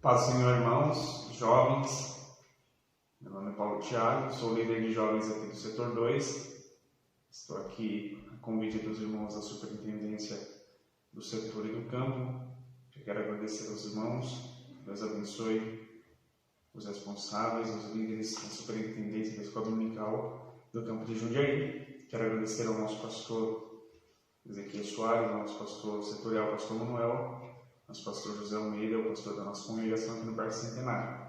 Paz do Senhor, irmãos, jovens. Meu nome é Paulo Thiago, sou líder de jovens aqui do setor 2. Estou aqui a convite dos irmãos da superintendência do setor e do campo. Eu quero agradecer aos irmãos, Deus abençoe os responsáveis, os líderes da superintendência da escola dominical do campo de Jundiaí. Quero agradecer ao nosso pastor Ezequiel Soares, ao nosso pastor setorial, pastor Manuel, nosso pastor José Almeida, o pastor da nossa congregação aqui no Parque Centenário.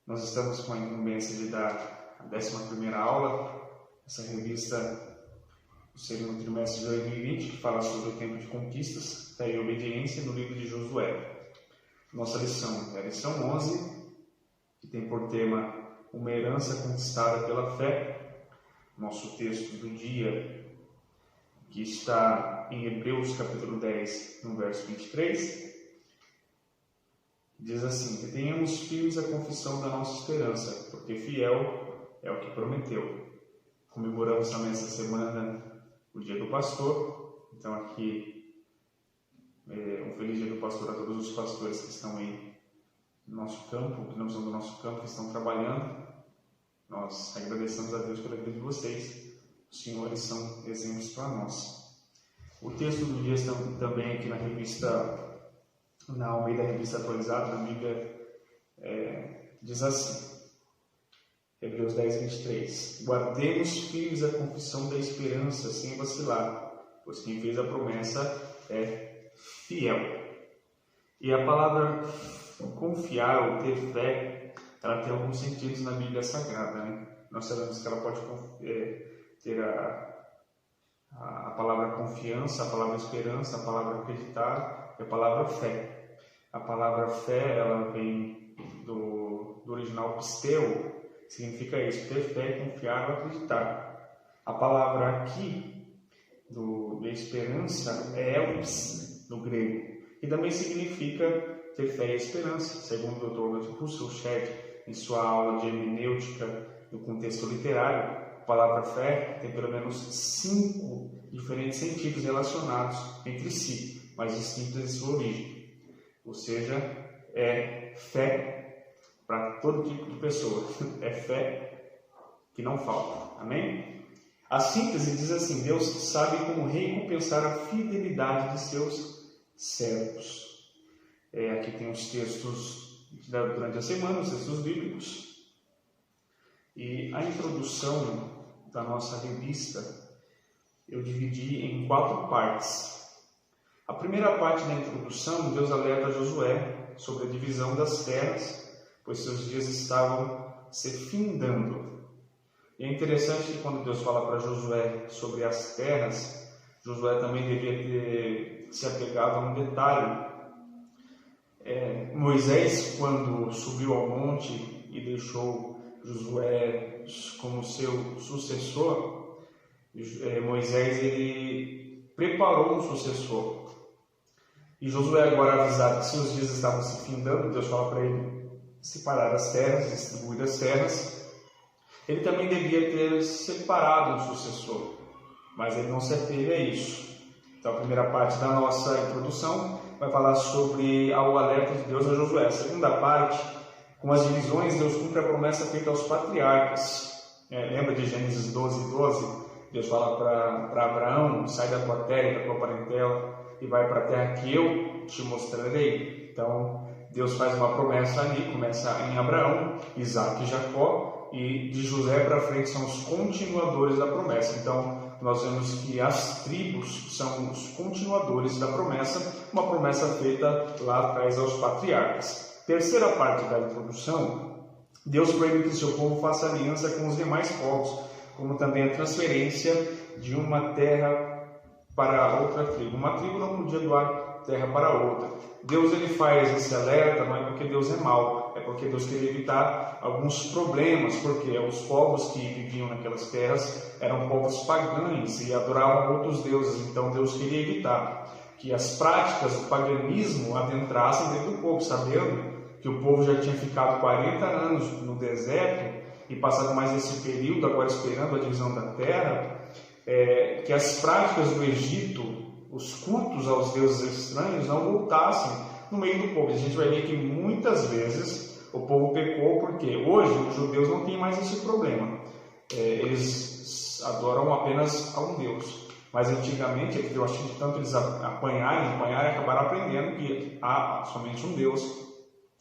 Nós estamos com a incumbência de dar a 11ª aula, essa revista do segundo trimestre de 2020, que fala sobre o tempo de conquistas, fé e obediência, no livro de Josué. Nossa lição é a lição 11, que tem por tema uma herança conquistada pela fé. Nosso texto do dia, que está em Hebreus capítulo 10, no verso 23, diz assim: que tenhamos firmes a confissão da nossa esperança, porque fiel é o que prometeu. Comemoramos também essa semana o Dia do Pastor, então aqui um feliz Dia do Pastor a todos os pastores que estão aí no nosso campo, que não são do nosso campo, que estão trabalhando. Nós agradecemos a Deus pela vida de vocês. Os senhores são exemplos para nós. O texto do dia está também aqui na Almeida Revista Atualizada, na Bíblia, diz assim, Hebreus 10, 23. Guardemos firmes a confissão da esperança, sem vacilar, pois quem fez a promessa é fiel. E a palavra confiar ou ter fé, ela tem alguns sentidos na Bíblia Sagrada, né? Nós sabemos que ela pode ter a palavra confiança, a palavra esperança, a palavra acreditar e a palavra fé. A palavra fé, ela vem do original pisteu, significa isso, ter fé, confiar ou acreditar. A palavra aqui, de esperança, é elpis, no grego, e também significa ter fé e esperança, segundo o Dr. Russell Shedd, em sua aula de hermenêutica no contexto literário. A palavra fé tem pelo menos 5 diferentes sentidos relacionados entre si, mas distintos em sua origem. Ou seja, é fé para todo tipo de pessoa. É fé que não falta. Amém? A síntese diz assim: Deus sabe como recompensar a fidelidade de seus servos. Aqui tem os textos durante a semana, os textos bíblicos. E a introdução da nossa revista eu dividi em 4 partes. A primeira parte da introdução, Deus alerta Josué sobre a divisão das terras, pois seus dias estavam se findando. E é interessante que quando Deus fala para Josué sobre as terras, Josué também devia ter se apegado a um detalhe. Moisés, quando subiu ao monte e deixou Josué como seu sucessor, Moisés ele preparou um sucessor. E Josué, agora avisado que seus dias estavam se findando, Deus fala para ele separar as terras, distribuir as terras. Ele também devia ter separado um sucessor, mas ele não se ateve a isso. Então a primeira parte da nossa introdução vai falar sobre o alerta de Deus a Josué. A segunda parte, com as divisões, Deus cumpre a promessa feita aos patriarcas. Lembra de Gênesis 12, 12? Deus fala para Abraão: sai da tua terra e da tua parentela e vai para a terra que eu te mostrarei. Então, Deus faz uma promessa ali, começa em Abraão, Isaac e Jacó, e de José para frente são os continuadores da promessa. Então, nós vemos que as tribos são os continuadores da promessa, uma promessa feita lá atrás aos patriarcas. Terceira parte da introdução, Deus proíbe que seu povo faça aliança com os demais povos, como também a transferência de uma terra para outra tribo. Uma tribo não podia doar terra para outra. Deus ele faz esse alerta, não é porque Deus é mau, é porque Deus queria evitar alguns problemas, porque os povos que viviam naquelas terras eram povos pagãos e adoravam outros deuses. Então Deus queria evitar que as práticas do paganismo adentrassem dentro do povo, sabendo que o povo já tinha ficado 40 anos no deserto e passado mais esse período, agora esperando a divisão da terra, que as práticas do Egito, os cultos aos deuses estranhos, não voltassem no meio do povo. A gente vai ver que muitas vezes o povo pecou, porque hoje os judeus não têm mais esse problema. Eles adoram apenas a um Deus. Mas antigamente, eu acho que de tanto eles apanharem, acabaram aprendendo que há somente um Deus.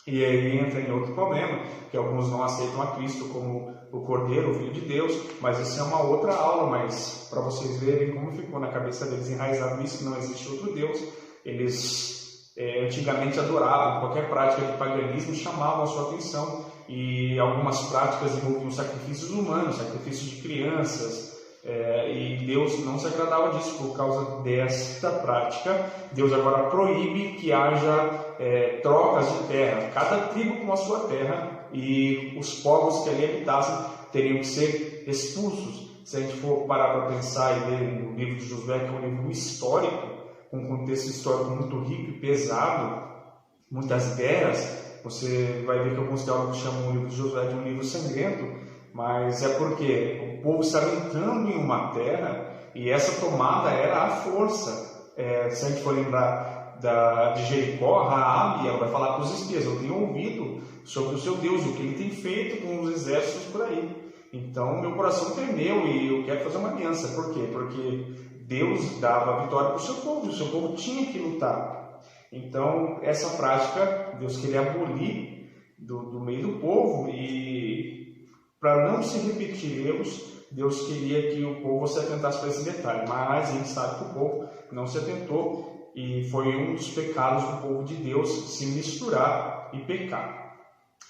E aí entra em outro problema, que alguns não aceitam a Cristo como o Cordeiro, o Filho de Deus, mas isso é uma outra aula, mas para vocês verem como ficou na cabeça deles enraizado isso, que não existe outro Deus. Eles antigamente adoravam qualquer prática de paganismo, chamavam a sua atenção, e algumas práticas envolviam sacrifícios humanos, sacrifícios de crianças, e Deus não se agradava disso. Por causa desta prática, Deus agora proíbe que haja trocas de terra, cada tribo com a sua terra, e os povos que ali habitassem teriam que ser expulsos. Se a gente for parar para pensar e ler no livro de Josué, que é um livro histórico, com um contexto histórico muito rico e pesado, muitas guerras, você vai ver que alguns teólogos chamam o livro de Josué de um livro sangrento, mas é porque o povo estava entrando em uma terra e essa tomada era à força. Se a gente for lembrar de Jericó, Raabe, ela vai falar para os espias: eu tenho ouvido sobre o seu Deus, o que ele tem feito com os exércitos por aí. Então meu coração tremeu e eu quero fazer uma aliança. Por quê? Porque Deus dava a vitória para o seu povo tinha que lutar. Então essa prática Deus queria abolir do meio do povo, e para não se repetir erros, Deus queria que o povo se atentasse para esse detalhe, mas a gente sabe que o povo não se atentou, e foi um dos pecados do povo de Deus se misturar e pecar.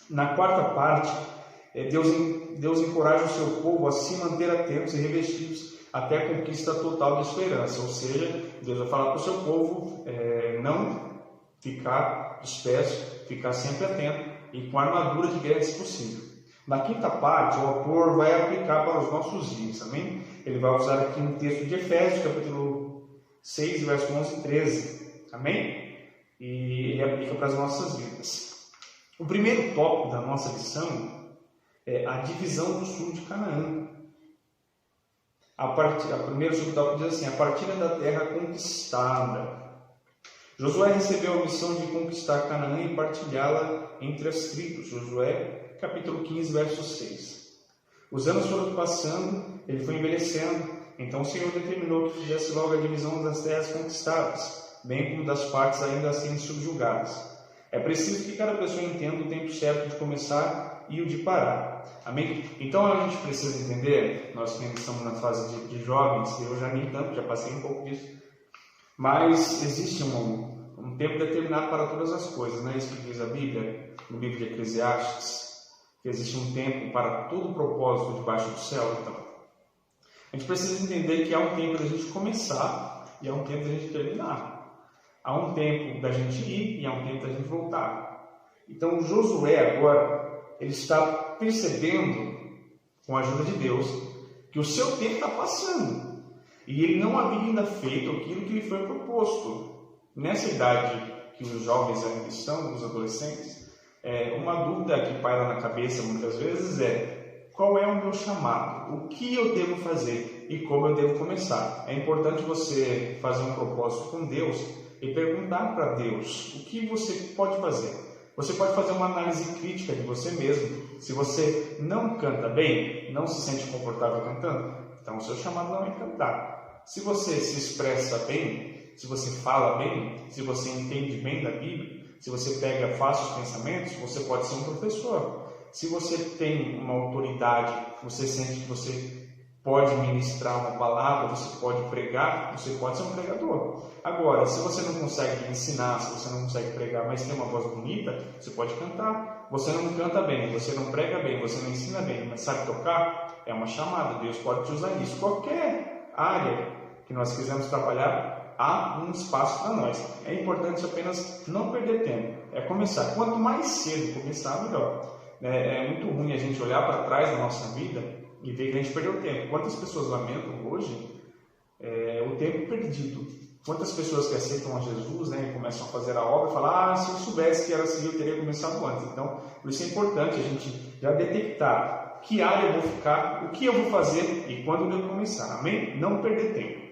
Na quarta parte, Deus encoraja o seu povo a se manter atentos e revestidos até a conquista total de esperança, ou seja, Deus vai falar para o seu povo não ficar disperso, ficar sempre atento e com a armadura de guerra se possível. Na quinta parte, o autor vai aplicar para os nossos dias, amém? Ele vai usar aqui um texto de Efésios, capítulo 6, verso 11 e 13, amém? E ele aplica para as nossas vidas. O primeiro tópico da nossa lição é a divisão do sul de Canaã. O primeiro subtópico diz assim: a partilha da terra conquistada. Josué recebeu a missão de conquistar Canaã e partilhá-la entre as tribos. Josué capítulo 15, verso 6. Os anos foram passando, ele foi envelhecendo, então o Senhor determinou que fizesse logo a divisão das terras conquistadas, bem como das partes ainda assim subjugadas. É preciso que cada pessoa entenda o tempo certo de começar e o de parar. Amém? Então a gente precisa entender, nós que estamos na fase de jovens, eu já nem tanto, já passei um pouco disso, mas existe um tempo determinado para todas as coisas, não é isso que diz a Bíblia, no livro de Eclesiastes, que existe um tempo para todo o propósito debaixo do céu. Então, a gente precisa entender que há um tempo da gente começar e há um tempo da gente terminar. Há um tempo da gente ir e há um tempo da gente voltar. Então, Josué agora, ele está percebendo, com a ajuda de Deus, que o seu tempo está passando. E ele não havia ainda feito aquilo que lhe foi proposto. Nessa idade que os jovens ainda estão, os adolescentes, uma dúvida que paira na cabeça muitas vezes é: qual é o meu chamado? O que eu devo fazer e como eu devo começar? É importante você fazer um propósito com Deus e perguntar para Deus o que você pode fazer. Você pode fazer uma análise crítica de você mesmo. Se você não canta bem, não se sente confortável cantando, então o seu chamado não é cantar. Se você se expressa bem, se você fala bem, se você entende bem da Bíblia, se você pega fácil os pensamentos, você pode ser um professor. Se você tem uma autoridade, você sente que você pode ministrar uma palavra, você pode pregar, você pode ser um pregador. Agora, se você não consegue ensinar, se você não consegue pregar, mas tem uma voz bonita, você pode cantar. Você não canta bem, você não prega bem, você não ensina bem, mas sabe tocar, é uma chamada. Deus pode te usar nisso. Qualquer área que nós quisermos trabalhar, há um espaço para nós. É importante apenas não perder tempo. É começar. Quanto mais cedo começar, melhor. É muito ruim a gente olhar para trás da nossa vida e ver que a gente perdeu tempo. Quantas pessoas lamentam hoje o tempo perdido? Quantas pessoas que aceitam a Jesus, e começam a fazer a obra e falam: se eu soubesse que era assim, eu teria começado antes. Então, por isso é importante a gente já detectar que área eu vou ficar, o que eu vou fazer e quando eu devo começar. Amém? Não perder tempo.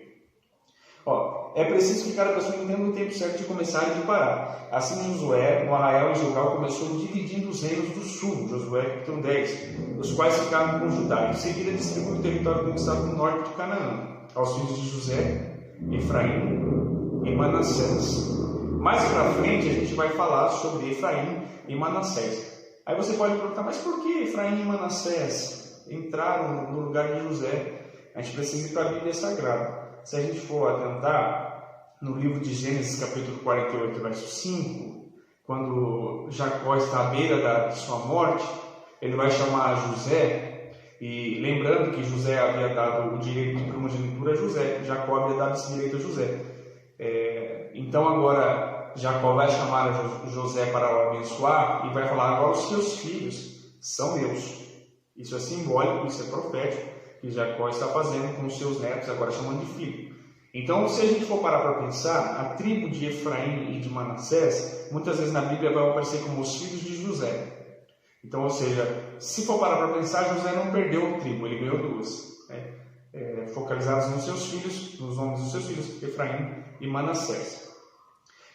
é preciso que cada pessoa entenda o tempo certo de começar e de parar. Assim Josué, no arraial de Gilgal, começou dividindo os reinos do sul, Josué capítulo 10, os quais ficaram com Judá. Em seguida distribuiu o território conquistado no norte de Canaã, aos filhos de José, Efraim e Manassés. Mais para frente a gente vai falar sobre Efraim e Manassés. Aí você pode perguntar, mas por que Efraim e Manassés entraram no lugar de José? A gente precisa ir para a Bíblia Sagrada. Se a gente for atentar no livro de Gênesis, capítulo 48, verso 5, quando Jacó está à beira de sua morte, ele vai chamar José, e lembrando que José havia dado o direito de primogenitura a José, Jacó havia dado esse direito a José. Então agora Jacó vai chamar José para o abençoar e vai falar: agora os seus filhos são meus. Isso é simbólico, isso é profético, que Jacó está fazendo com os seus netos, agora chamando de filho. Então, se a gente for parar para pensar, a tribo de Efraim e de Manassés, muitas vezes na Bíblia vai aparecer como os filhos de José. Então, ou seja, se for parar para pensar, José não perdeu a tribo, ele ganhou duas, né? Focalizados nos seus filhos, nos nomes dos seus filhos, Efraim e Manassés.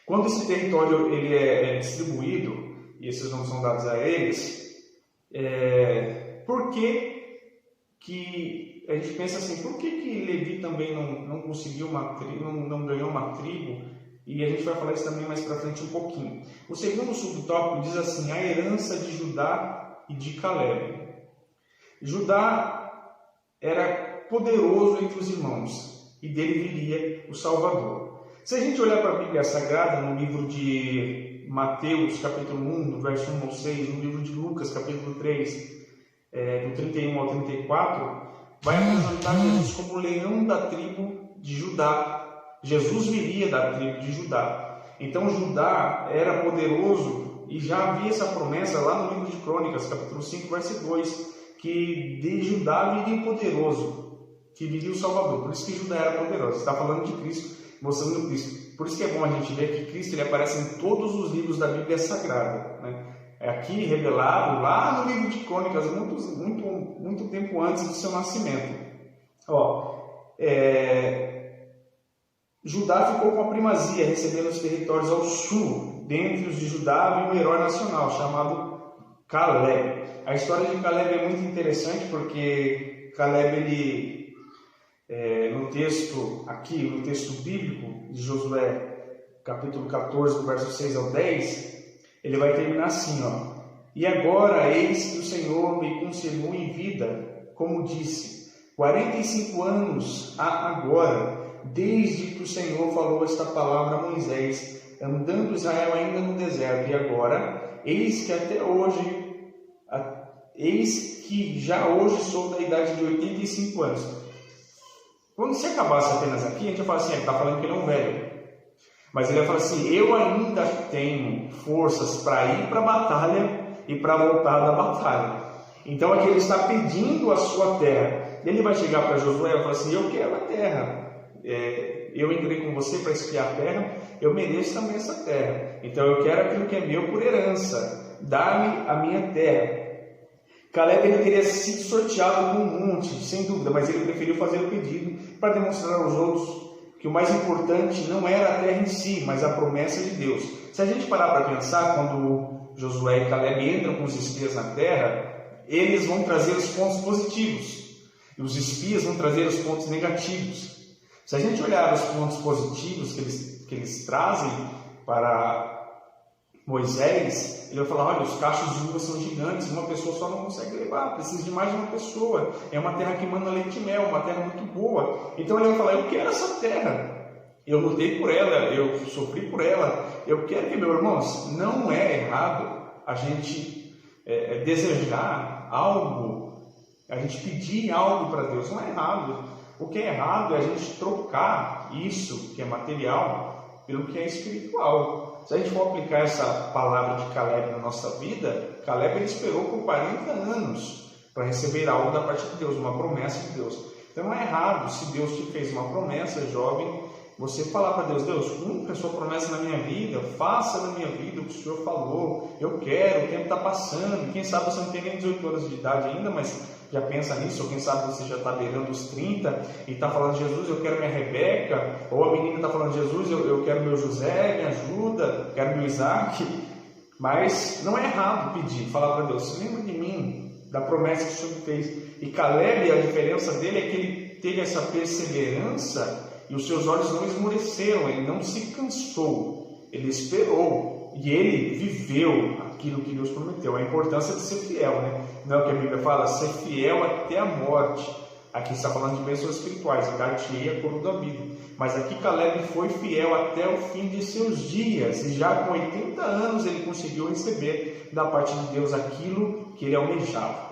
Quando esse território ele é distribuído, e esses nomes são dados a eles, por que a gente pensa assim, por que Levi também não conseguiu uma tribo, não ganhou uma tribo? E a gente vai falar isso também mais para frente um pouquinho. O segundo subtópico diz assim: a herança de Judá e de Caleb. Judá era poderoso entre os irmãos, e dele viria o Salvador. Se a gente olhar para a Bíblia Sagrada, no livro de Mateus, capítulo 1, do verso 1 ao 6, no livro de Lucas, capítulo 3, do 31 ao 34, vai apresentar Jesus como o leão da tribo de Judá. Jesus viria da tribo de Judá. Então Judá era poderoso e já havia essa promessa lá no livro de Crônicas, capítulo 5, verso 2, que de Judá viria o poderoso, que viria o Salvador. Por isso que Judá era poderoso. Está falando de Cristo, mostrando Cristo. Por isso que é bom a gente ver que Cristo ele aparece em todos os livros da Bíblia Sagrada, né? Aqui revelado lá no livro de Crônicas, muito tempo antes do seu nascimento. Judá ficou com a primazia, recebendo os territórios ao sul. Dentre os de Judá havia um herói nacional chamado Caleb. A história de Caleb é muito interessante porque Caleb, no texto bíblico de Josué, capítulo 14, do verso 6 ao 10, ele vai terminar assim, E agora, eis que o Senhor me conservou em vida, como disse, 45 anos há agora, desde que o Senhor falou esta palavra a Moisés, andando Israel ainda no deserto. E agora, eis que já hoje sou da idade de 85 anos. Quando se acabasse apenas aqui, a gente ia falar assim, ele está falando que ele é um velho. Mas ele vai falar assim: eu ainda tenho forças para ir para a batalha e para voltar da batalha. Então aqui ele está pedindo a sua terra. Ele vai chegar para Josué e vai falar assim: eu quero a terra. Eu entrei com você para espiar a terra, eu mereço também essa terra. Então eu quero aquilo que é meu por herança. Dá-me a minha terra. Caleb ele teria sido sorteado com um monte, sem dúvida, mas ele preferiu fazer o pedido para demonstrar aos outros que o mais importante não era a terra em si, mas a promessa de Deus. Se a gente parar para pensar, quando Josué e Caleb entram com os espias na terra, eles vão trazer os pontos positivos, e os espias vão trazer os pontos negativos. Se a gente olhar os pontos positivos que eles trazem para Moisés, ele vai falar: olha, os cachos de uva são gigantes, uma pessoa só não consegue levar, precisa de mais de uma pessoa, é uma terra que manda leite e mel, uma terra muito boa. Então ele vai falar: eu quero essa terra, eu lutei por ela, eu sofri por ela, eu quero que, meus irmãos, não é errado a gente desejar algo, a gente pedir algo para Deus, não é errado. O que é errado é a gente trocar isso que é material pelo que é espiritual. Se a gente for aplicar essa palavra de Caleb na nossa vida, Caleb ele esperou por 40 anos para receber algo da parte de Deus, uma promessa de Deus. Então não é errado, se Deus te fez uma promessa, jovem, Você falar para Deus: Deus, cumpra a sua promessa na minha vida, faça na minha vida o que o Senhor falou, eu quero, o tempo está passando, quem sabe você não tem nem 18 anos de idade ainda, mas já pensa nisso, ou quem sabe você já está beirando os 30 e está falando: Jesus, eu quero minha Rebeca, ou a menina está falando: Jesus, eu quero meu José, me ajuda, quero meu Isaac. Mas não é errado pedir, falar para Deus: lembra de mim, da promessa que o Senhor fez. E Caleb, a diferença dele é que ele teve essa perseverança e os seus olhos não esmoreceram, ele não se cansou, ele esperou e ele viveu aquilo que Deus prometeu. A importância de ser fiel, né? Não é o que a Bíblia fala, ser fiel até a morte. Aqui está falando de bênçãos espirituais, dar-te-ei a coroa da vida. Mas aqui Caleb foi fiel até o fim de seus dias, e já com 80 anos ele conseguiu receber da parte de Deus aquilo que ele almejava.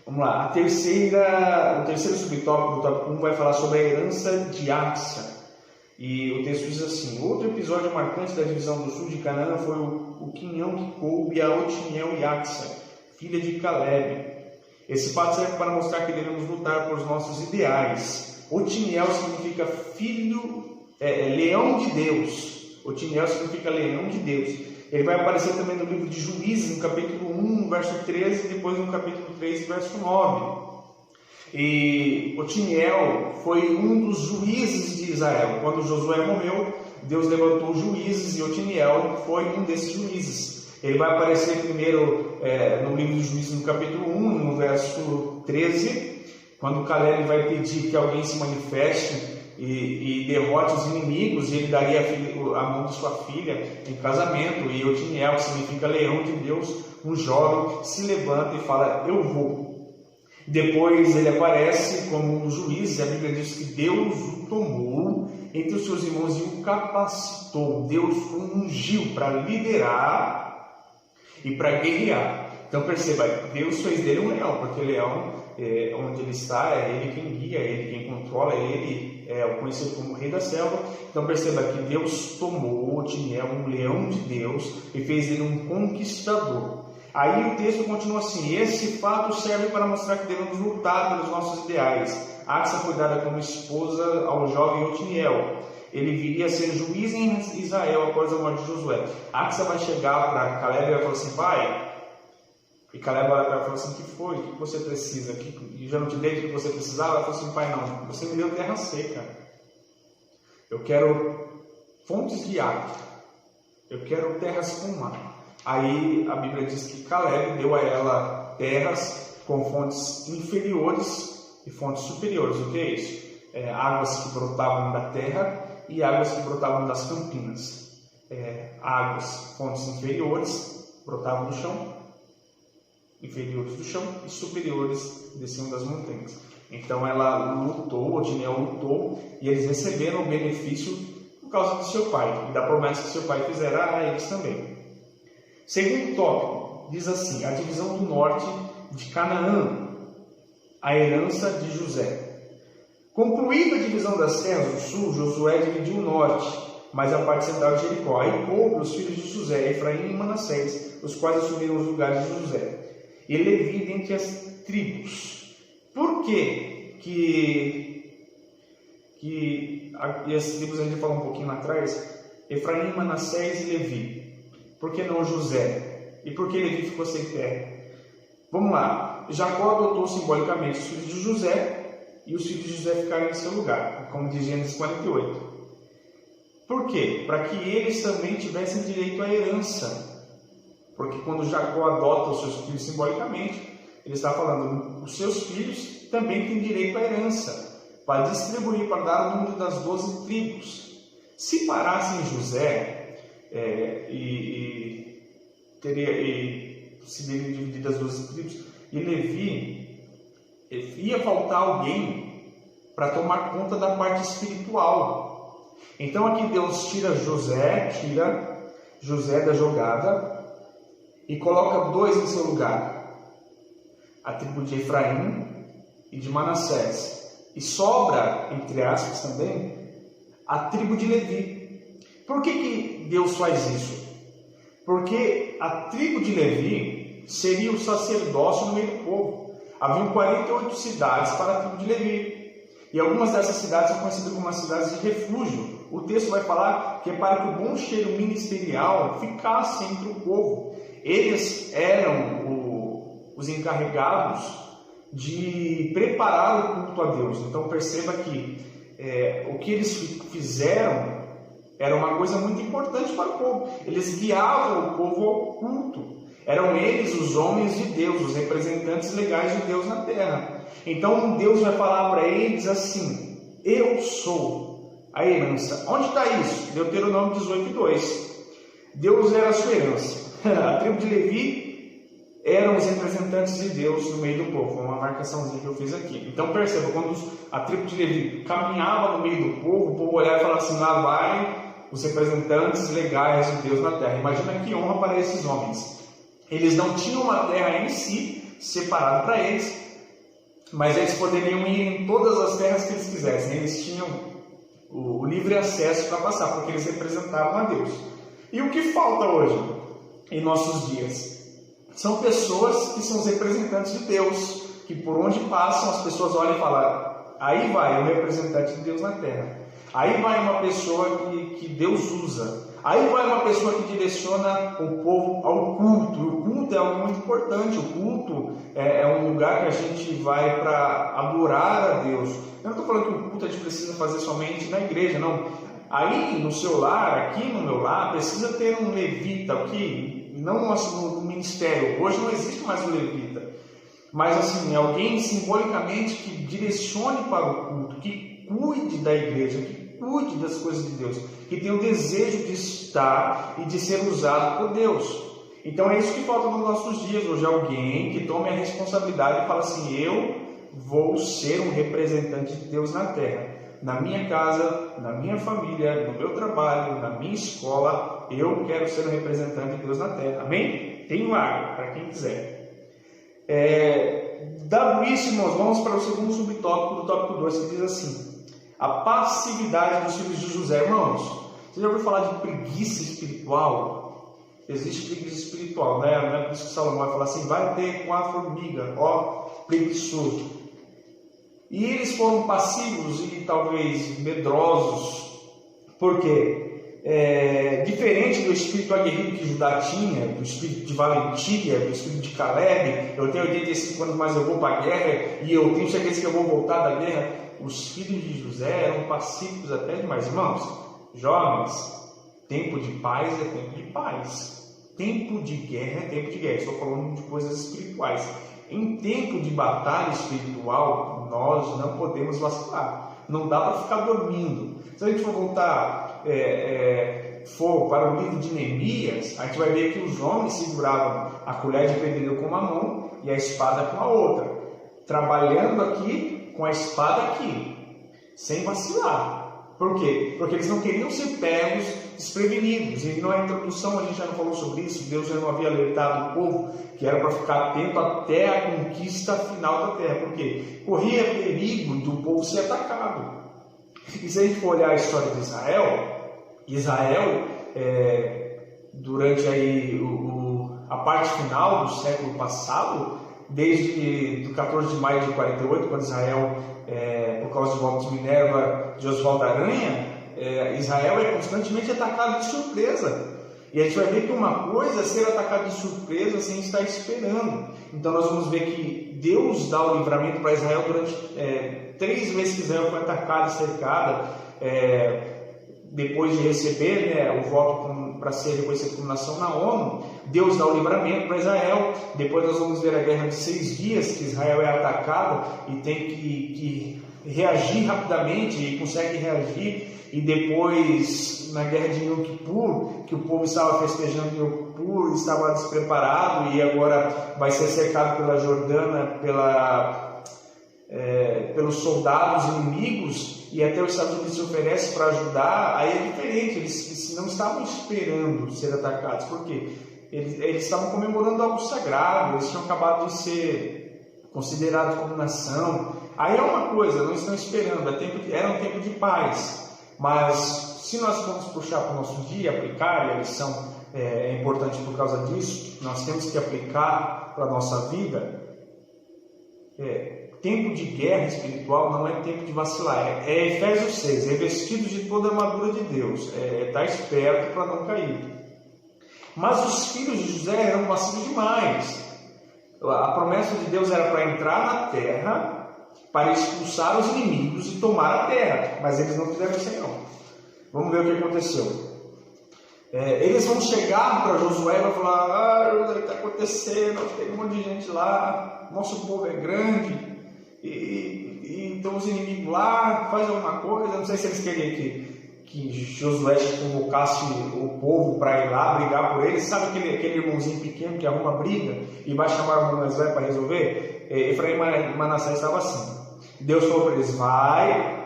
Vamos lá, o terceiro subtópico do tópico 1 vai falar sobre a herança de Axa. E o texto diz assim: outro episódio marcante da divisão do sul de Canaã foi o quinhão que coube a Otiniel e Axa, filha de Caleb. Esse fato serve para mostrar que devemos lutar por nossos ideais. Otiniel significa leão de Deus. Otiniel significa leão de Deus. Ele vai aparecer também no livro de Juízes, no capítulo 1, verso 13, e depois no capítulo 3, verso 9. E Otiniel foi um dos juízes de Israel. Quando Josué morreu, Deus levantou juízes e Otiniel foi um desses juízes. Ele vai aparecer primeiro no livro de Juízes, no capítulo 1, no verso 13, quando Caleb vai pedir que alguém se manifeste e derrote os inimigos, e ele daria a mão de sua filha em casamento. E Otiniel, que significa leão de Deus, um jovem, se levanta e fala: eu vou. Depois ele aparece como um dos juízes, e a Bíblia diz que Deus o tomou entre os seus irmãos e o capacitou. Deus o ungiu para liderar e para guerrear. Então perceba, Deus fez dele um leão, porque leão, onde ele está, é ele quem guia, é ele quem controla, ele é o conhecido como rei da selva. Então perceba que Deus tomou Otiniel, um leão de Deus, e fez dele um conquistador. Aí o texto continua assim: esse fato serve para mostrar que devemos lutar pelos nossos ideais. Axa foi dada como esposa ao jovem Otiniel. Ele viria a ser juiz em Israel após a morte de Josué. Axa vai chegar para Caleb e vai falar assim: pai. E Caleb vai falar assim: o que foi? O que você precisa? E já não te dei o que você precisava? Ela falou assim: pai, não, você me deu terra seca. Eu quero fontes de água. Eu quero terras com mar. Aí a Bíblia diz que Caleb deu a ela terras com fontes inferiores e fontes superiores. O que é isso? Águas que brotavam da terra e águas que brotavam das campinas. Águas, fontes inferiores, brotavam do chão, inferiores do chão, e superiores desciam das montanhas. Então ela lutou, Otiniel lutou, e eles receberam o benefício por causa de seu pai, e da promessa que seu pai fizera a eles também. Segundo tópico, diz assim: a divisão do norte de Canaã, a herança de José. Concluída a divisão das terras do sul, Josué dividiu o norte, mas a parte central de Jericó. Aí coube os filhos de José, Efraim e Manassés, os quais assumiram os lugares de José. E Levi dentre as tribos. Por quê que as tribos a gente falou um pouquinho atrás? Efraim, Manassés e Levi. Por que não José? E por que Levi ficou sem terra? Vamos lá. Jacó adotou simbolicamente os filhos de José, e os filhos de José ficaram em seu lugar, como diz Gênesis 48. Por quê? Para que eles também tivessem direito à herança. Porque quando Jacó adota os seus filhos simbolicamente, ele está falando: os seus filhos também têm direito à herança, para distribuir, para dar o número das 12 tribos. Se parassem José se dividir das 12 tribos, e Levi, ia faltar alguém para tomar conta da parte espiritual. Então aqui Deus tira José da jogada e coloca 2 em seu lugar: a tribo de Efraim e de Manassés, e sobra, entre aspas também, a tribo de Levi. Por que Deus faz isso? Porque a tribo de Levi seria o sacerdócio no meio do povo. Haviam 48 cidades para a tribo de Levi. E algumas dessas cidades são conhecidas como as cidades de refúgio. O texto vai falar que é para que o bom cheiro ministerial ficasse entre o povo. Eles eram os encarregados de preparar o culto a Deus. Então perceba que o que eles fizeram era uma coisa muito importante para o povo. Eles guiavam o povo ao culto. Eram eles os homens de Deus, os representantes legais de Deus na terra. Então Deus vai falar para eles assim: eu sou a herança. Onde está isso? Deuteronômio 18:2. Deus era a sua herança. A tribo de Levi eram os representantes de Deus no meio do povo. Foi uma marcaçãozinha que eu fiz aqui. Então perceba, quando a tribo de Levi caminhava no meio do povo, o povo olhava e falava assim: lá vai os representantes legais de Deus na terra. Imagina que honra para esses homens. Eles não tinham uma terra em si separada para eles, mas eles poderiam ir em todas as terras que eles quisessem. Eles tinham o livre acesso para passar, porque eles representavam a Deus. E o que falta hoje, em nossos dias? São pessoas que são os representantes de Deus, que por onde passam as pessoas olham e falam: aí vai o representante de Deus na terra. Aí vai uma pessoa que Deus usa. Aí vai uma pessoa que direciona o povo ao culto. E o culto é algo muito importante. O culto é um lugar que a gente vai para adorar a Deus. Eu não estou falando que o culto a gente precisa fazer somente na igreja, não. Aí no seu lar, aqui no meu lar, precisa ter um levita aqui, não no ministério. Hoje não existe mais um levita. Mas assim, alguém simbolicamente que direcione para o culto, que cuide da igreja, que cuide das coisas de Deus, que tenha o desejo de estar e de ser usado por Deus. Então é isso que falta nos nossos dias hoje, alguém que tome a responsabilidade e fala assim: eu vou ser um representante de Deus na terra, na minha casa, na minha família, no meu trabalho, na minha escola, eu quero ser um representante de Deus na terra. Amém? Tem vaga para quem quiser. Dado isso, irmãos, vamos para o segundo subtópico do tópico 2, que diz assim: a passividade dos filhos de José. Irmãos, você já ouviu falar de preguiça espiritual? Existe preguiça espiritual, né? Não é por isso que Salomão vai falar assim: vai ter com a formiga, ó, preguiçoso. E eles foram passivos e talvez medrosos, porque diferente do espírito aguerrido que Judá tinha, do espírito de valentia, do espírito de Caleb, eu tenho 85 anos, mas eu vou para a guerra e eu tenho certeza que eu vou voltar da guerra. Os filhos de José eram pacíficos até demais. Irmãos, jovens, tempo de paz é tempo de paz, tempo de guerra é tempo de guerra. Estou falando de coisas espirituais. Em tempo de batalha espiritual, nós não podemos vacilar. Não dá para ficar dormindo. Se a gente for voltar for para o livro de Neemias, a gente vai ver que os homens seguravam a colher de pedreiro com uma mão e a espada com a outra, trabalhando aqui com a espada aqui, sem vacilar. Por quê? Porque eles não queriam ser pegos desprevenidos. E na introdução a gente já não falou sobre isso. Deus já não havia alertado o povo que era para ficar atento até a conquista final da terra. Por quê? Corria perigo de o povo ser atacado. E se a gente for olhar a história de Israel, durante aí a parte final do século passado, desde o 14 de maio de 48, quando Israel, por causa do golpe de Minerva de Oswaldo Aranha, Israel é constantemente atacado de surpresa. E a gente vai ver que uma coisa é ser atacado de surpresa sem estar esperando. Então nós vamos ver que Deus dá o livramento para Israel durante 3 vezes que Israel foi atacada e cercada, depois de receber o voto para ser reconhecido como nação na ONU. Deus dá o livramento para Israel. Depois nós vamos ver a guerra de 6 dias, que Israel é atacado e tem que reagir rapidamente, e consegue reagir. E depois, na guerra de Yom Kippur, que o povo estava festejando Yom Kippur, estava despreparado e agora vai ser cercado pela Jordânia, pelos soldados inimigos, e até os Estados Unidos se oferece para ajudar. Aí é diferente, eles não estavam esperando ser atacados. Por quê? Eles estavam comemorando algo sagrado, eles tinham acabado de ser considerados como nação. Aí é uma coisa, não estão esperando, era um tempo de paz. Mas se nós formos puxar para o nosso dia, aplicar, e a lição é importante por causa disso, nós temos que aplicar para a nossa vida. tempo de guerra espiritual não é tempo de vacilar. É Efésios 6, revestidos de toda a armadura de Deus. Estar esperto para não cair. Mas os filhos de José eram vacilando demais. A promessa de Deus era para entrar na terra, para expulsar os inimigos e tomar a terra. Mas eles não fizeram isso aí não. Vamos ver o que aconteceu. Eles vão chegar para Josué e vão falar: o que está acontecendo? Tem um monte de gente lá, nosso povo é grande, e então os inimigos lá, faz alguma coisa. Não sei se eles queriam que Josué convocasse o povo para ir lá brigar por eles. Sabe aquele irmãozinho pequeno que arruma briga e vai chamar o irmão mais velho para resolver? Efraim e Manassés estavam assim. Deus falou para eles: vai.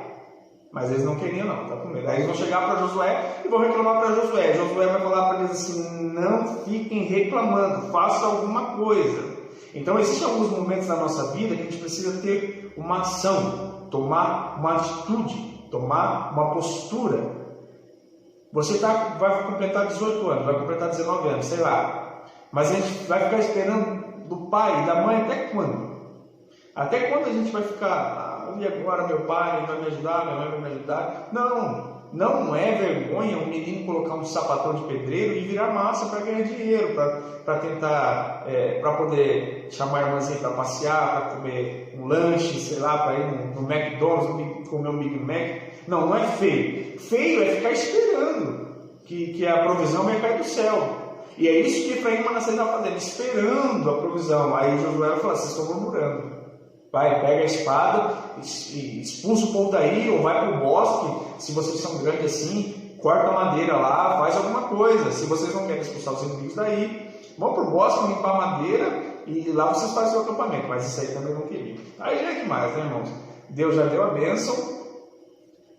Mas eles não queriam não, tá com medo. Aí eles vão chegar para Josué e vão reclamar para Josué. Josué vai falar para eles assim: não fiquem reclamando, façam alguma coisa. Então existem alguns momentos na nossa vida que a gente precisa ter uma ação, tomar uma atitude, tomar uma postura. Você vai completar 18 anos, vai completar 19 anos, sei lá. Mas a gente vai ficar esperando do pai e da mãe até quando? Até quando a gente vai ficar... E agora meu pai vai me ajudar, minha mãe vai me ajudar? Não é vergonha um menino colocar um sapatão de pedreiro e virar massa para ganhar dinheiro, para tentar, para poder chamar a irmãzinha para passear, para comer um lanche, sei lá, para ir no McDonald's, comer um Big Mac. Não é feio. Feio é ficar esperando que a provisão vai cair do céu. E é isso que Efraim e Manassés estavam fazendo, esperando a provisão. Aí Josué vai falar: vocês estão murmurando. Vai, pega a espada, expulsa o povo daí, ou vai para o bosque. Se vocês são grandes assim, corta a madeira lá, faz alguma coisa. Se vocês não querem expulsar os inimigos daí, vão para o bosque, limpar a madeira, e lá vocês fazem o seu acampamento. Mas isso aí também não queria. Aí já é demais, né, irmãos? Deus já deu a bênção,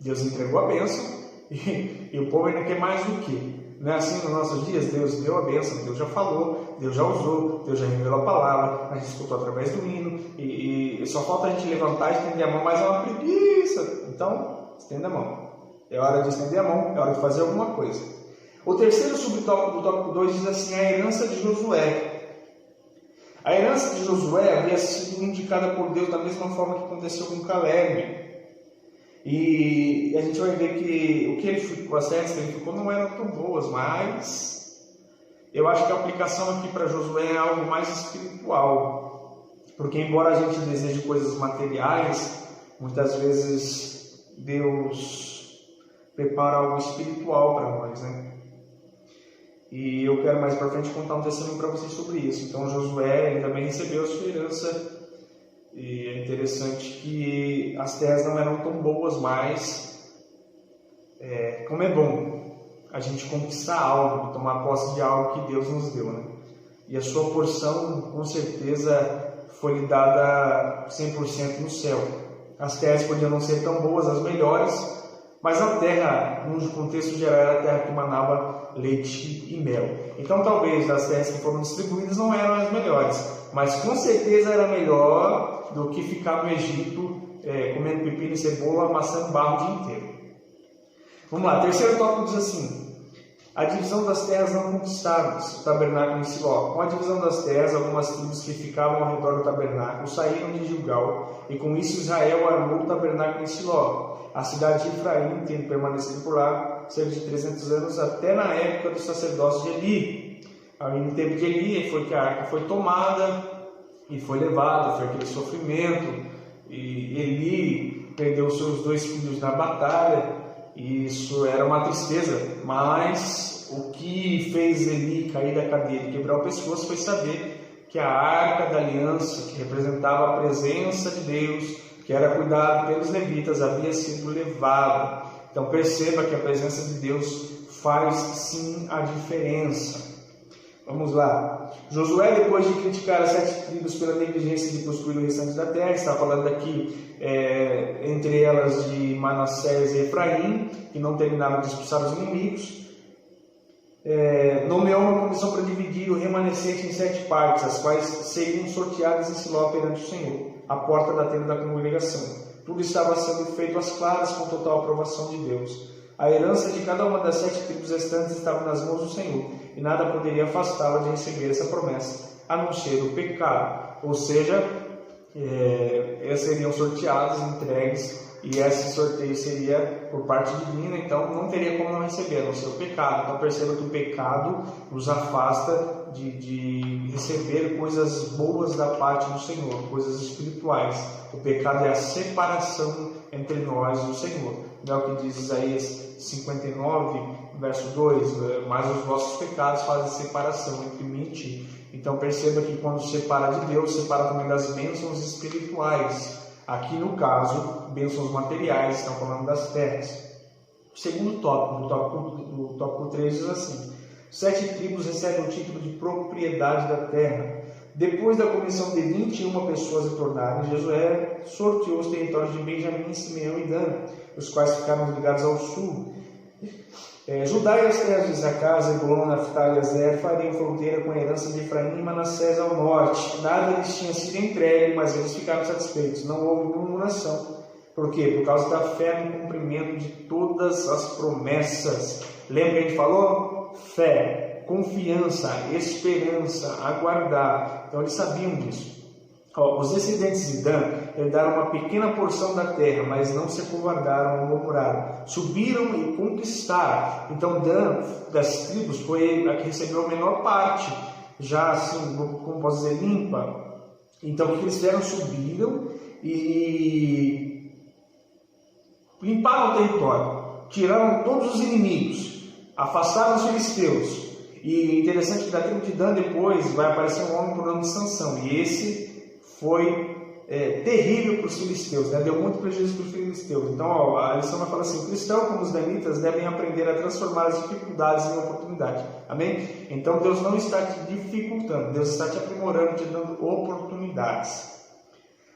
Deus entregou a bênção, e o povo ainda quer mais do que? Não é assim nos nossos dias? Deus deu a bênção, Deus já falou, Deus já usou, Deus já revelou a palavra, a gente escutou através do hino, e só falta a gente levantar e estender a mão, mas é uma preguiça. Então, estenda a mão. É hora de estender a mão, é hora de fazer alguma coisa. O terceiro subtópico do tópico 2 diz assim: a herança de Josué. A herança de Josué havia sido indicada por Deus da mesma forma que aconteceu com Caleb. E a gente vai ver que o que ele ficou, as terras que ele ficou não eram tão boas, mas eu acho que a aplicação aqui para Josué é algo mais espiritual. Porque embora a gente deseje coisas materiais, muitas vezes Deus prepara algo espiritual para nós, né? E eu quero mais para frente contar um testemunho para vocês sobre isso. Então Josué ele também recebeu a sua herança. E é interessante que as terras não eram tão boas, mas como é bom a gente conquistar algo, tomar posse de algo que Deus nos deu, né? E a sua porção, com certeza, foi lhe dada 100% no céu. As terras podiam não ser tão boas, as melhores, mas a terra, no contexto geral, era a terra que manava leite e mel. Então, talvez as terras que foram distribuídas não eram as melhores, mas com certeza era melhor do que ficar no Egito comendo pepino e cebola, amassando barro o dia inteiro. Vamos lá, terceiro tópico diz assim: a divisão das terras não conquistadas, o tabernáculo em Siló. Com a divisão das terras, algumas tribos que ficavam ao redor do tabernáculo saíram de Gilgal, e com isso Israel armou o tabernáculo em Siló. A cidade de Efraim, tendo permanecido por lá cerca de 300 anos, até na época do sacerdócio de Eli. Aí, no tempo de Eli, foi que a arca foi tomada e foi levada, foi aquele sofrimento, e Eli perdeu seus 2 filhos na batalha, e isso era uma tristeza, mas o que fez Eli cair da cadeira e quebrar o pescoço foi saber que a arca da aliança, que representava a presença de Deus, que era cuidado pelos levitas, havia sido levada. Então perceba que a presença de Deus faz sim a diferença. Vamos lá. Josué, depois de criticar as 7 tribos pela negligência de construir o restante da terra, está falando aqui entre elas de Manassés e Efraim, que não terminaram de expulsar os inimigos, nomeou uma comissão para dividir o remanescente em 7 partes, as quais seriam sorteadas em Siló perante o Senhor, à porta da tenda da congregação. Tudo estava sendo feito às claras, com total aprovação de Deus. A herança de cada uma das 7 tribos restantes estava nas mãos do Senhor, e nada poderia afastá-la de receber essa promessa, a não ser o pecado. Ou seja, eles seriam sorteados, entregues, e esse sorteio seria por parte divina, então não teria como não receber, a não ser o pecado. Então perceba que o pecado nos afasta de receber coisas boas da parte do Senhor, coisas espirituais. O pecado é a separação entre nós e o Senhor. É o que diz Isaías 59, verso 2, mas os vossos pecados fazem separação entre mim e ti. Então perceba que quando separa de Deus, separa também das bênçãos espirituais. Aqui no caso, bênçãos materiais, estão falando das terras. O segundo tópico, do tópico 3 diz assim: 7 tribos recebem o título de propriedade da terra. Depois da comissão de 21 pessoas retornarem, Josué sorteou os territórios de Benjamim, Simeão e Dan, os quais ficaram ligados ao sul. Judá e as terras de Isacar, Zebulon, Naftali e Azer fariam fronteira com a herança de Efraim e Manassés ao norte. Nada lhes tinha sido entregue, mas eles ficaram satisfeitos. Não houve murmuração. Por quê? Por causa da fé no cumprimento de todas as promessas. Lembra que a gente falou? Fé, confiança, esperança, aguardar. Então eles sabiam disso. Os descendentes de Dan herdaram uma pequena porção da terra, mas não se acovardaram ou murmuraram. Subiram e conquistaram. Então Dan, das tribos, foi a que recebeu a menor parte, já assim, como posso dizer, limpa. Então o que eles fizeram? Subiram e limparam o território, tiraram todos os inimigos, afastaram os filisteus. E interessante que da tribo de Dan depois vai aparecer um homem por nome de Sansão, e esse foi terrível para os filisteus, né? Deu muito prejuízo para os filisteus. Então a lição vai falar assim: o cristão, como os danitas, devem aprender a transformar as dificuldades em oportunidade. Amém? Então Deus não está te dificultando, Deus está te aprimorando, te dando oportunidades.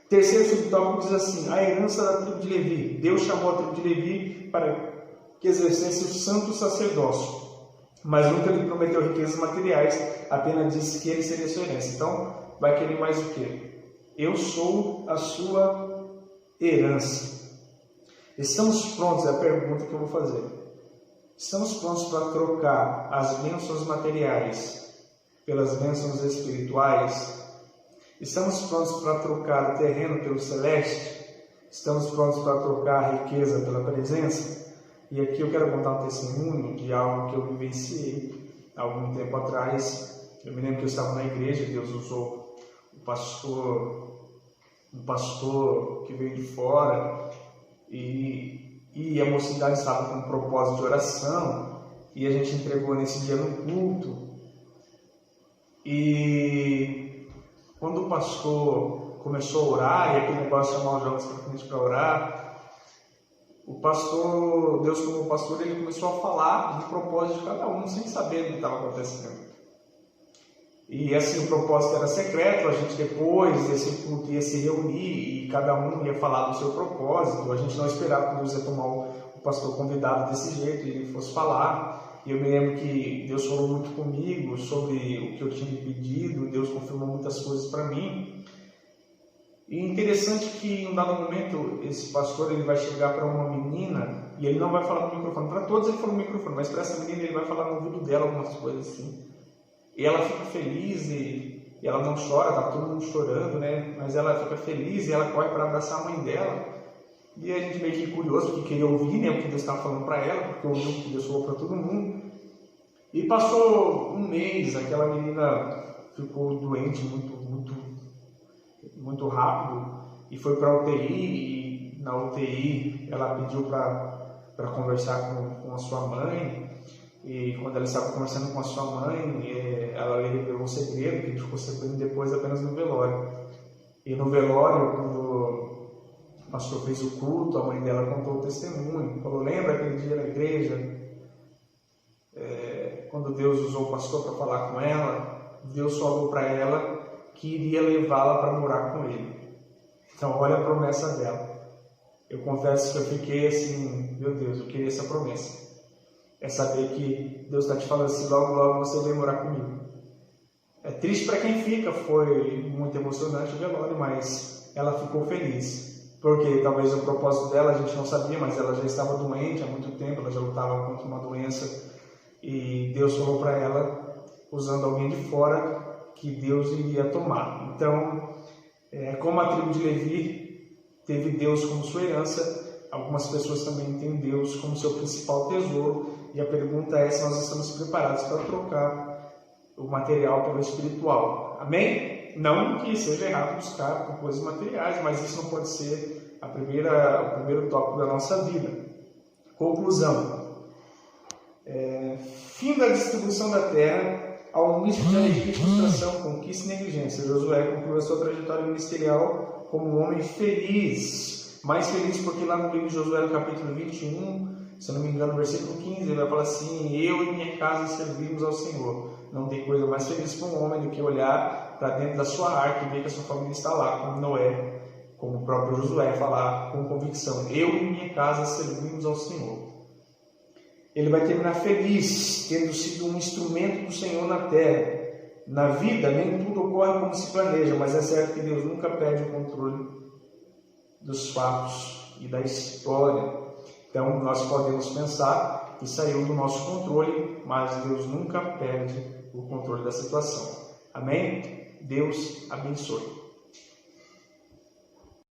Terceiro subtópico diz assim: a herança da tribo de Levi. Deus chamou a tribo de Levi para que exercesse o santo sacerdócio, mas nunca lhe prometeu riquezas materiais, apenas disse que ele seria sua herança. Então vai querer mais o quê? Eu sou a sua herança. Estamos prontos? É a pergunta que eu vou fazer. Estamos prontos para trocar as bênçãos materiais pelas bênçãos espirituais? Estamos prontos para trocar o terreno pelo celeste? Estamos prontos para trocar a riqueza pela presença? E aqui eu quero contar um testemunho de algo que eu vivenciei há algum tempo atrás. Eu me lembro que eu estava na igreja, Deus usou um pastor que veio de fora, e a mocidade estava com um propósito de oração, e a gente entregou nesse dia no culto. E quando o pastor começou a orar, e aquele negócio de chamar os jovens para frente para orar, o pastor, Deus como pastor, ele começou a falar do propósito de cada um, sem saber o que estava acontecendo. E assim, o propósito era secreto, a gente depois desse culto ia se reunir e cada um ia falar do seu propósito. A gente não esperava que Deus ia tomar o pastor convidado desse jeito e ele fosse falar. E eu me lembro que Deus falou muito comigo sobre o que eu tinha pedido, Deus confirmou muitas coisas para mim. E interessante que em um dado momento esse pastor ele vai chegar para uma menina e ele não vai falar no microfone. Para todos ele fala no microfone, mas para essa menina ele vai falar no ouvido dela algumas coisas assim. E ela fica feliz e ela não chora, tá todo mundo chorando, né? Mas ela fica feliz e ela corre para abraçar a mãe dela. E a gente meio que curioso, porque queria ouvir, né, o que Deus estava falando para ela, porque ouviu o que Deus falou para todo mundo. E passou um mês, aquela menina ficou doente muito rápido e foi para a UTI. E na UTI ela pediu para conversar com a sua mãe. E quando ela estava conversando com a sua mãe, ela lhe revelou um segredo que ficou sabendo depois apenas no velório. E no velório, quando o pastor fez o culto, a mãe dela contou o testemunho. Falou: lembra aquele dia na igreja, quando Deus usou o pastor para falar com ela? Deus falou para ela que iria levá-la para morar com ele. Então olha a promessa dela. Eu confesso que eu fiquei assim, meu Deus, eu queria essa promessa. É saber que Deus está te falando assim: logo, logo você vem morar comigo. É triste para quem fica, foi muito emocionante o velório, mas ela ficou feliz. Porque talvez o propósito dela a gente não sabia, mas ela já estava doente há muito tempo, ela já lutava contra uma doença. E Deus falou para ela, usando alguém de fora, que Deus iria tomar. Então, Como a tribo de Levi teve Deus como sua herança, algumas pessoas também têm Deus como seu principal tesouro. E a pergunta é se nós estamos preparados para trocar o material pelo espiritual. Amém? Não que seja errado buscar coisas materiais, mas isso não pode ser o primeiro tópico da nossa vida. Conclusão. Fim da distribuição da terra ao um misto de alegria e frustração, conquista e negligência. Josué conclui a sua trajetória ministerial como um homem feliz. Mais feliz porque lá no livro de Josué, no capítulo 21, se eu não me engano, no versículo 15, ele vai falar assim: eu e minha casa servimos ao Senhor. Não tem coisa mais feliz para um homem do que olhar para dentro da sua arca e ver que a sua família está lá, como Noé, como o próprio Josué, falar com convicção: eu e minha casa servimos ao Senhor. Ele vai terminar feliz, tendo sido um instrumento do Senhor na terra. Na vida, nem tudo ocorre como se planeja, mas é certo que Deus nunca perde o controle dos fatos e da história. Então, nós podemos pensar que saiu do nosso controle, mas Deus nunca perde o controle da situação. Amém? Deus abençoe.